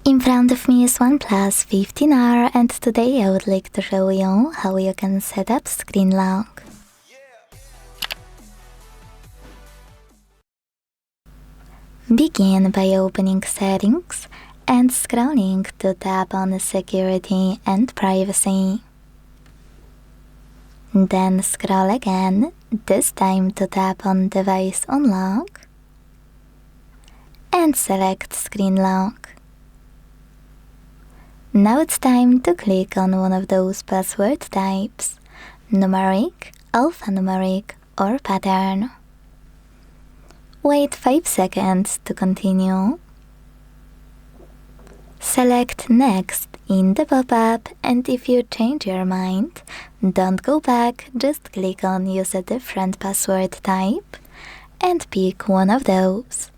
In front of me is OnePlus 15R, and today I would like to show you how you can set up screen lock. Begin by opening Settings and scrolling to tap on Security and Privacy. Then scroll again, this time to tap on Device Unlock and select Screen Lock. Now it's time to click on one of those password types: Numeric, Alphanumeric, or Pattern. Wait 5 seconds to continue. Select Next in the pop-up, and if you change your mind, don't go back, just click on Use a different password type and pick one of those.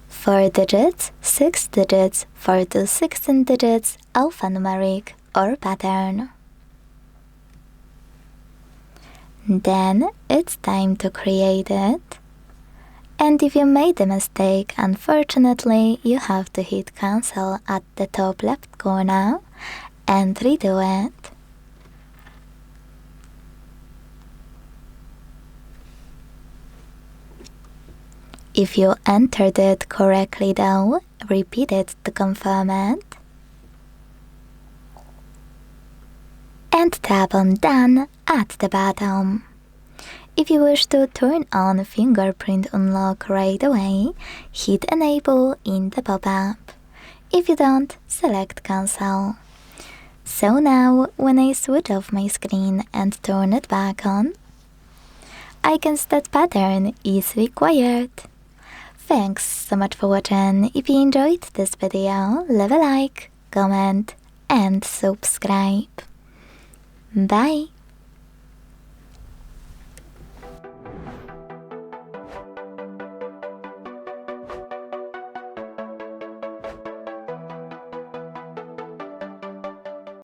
4 digits, 6 digits, 4 to 16 digits, alphanumeric, or pattern. Then it's time to create it. And if you made a mistake, unfortunately, you have to hit cancel at the top left corner and redo it. If you entered it correctly though, repeat it to confirm it. And tap on Done at the bottom. If you wish to turn on Fingerprint Unlock right away, hit Enable in the pop-up. If you don't, select Cancel. So now, when I switch off my screen and turn it back on, I can see that pattern is required. Thanks so much for watching. If you enjoyed this video, leave a like, comment and subscribe. Bye!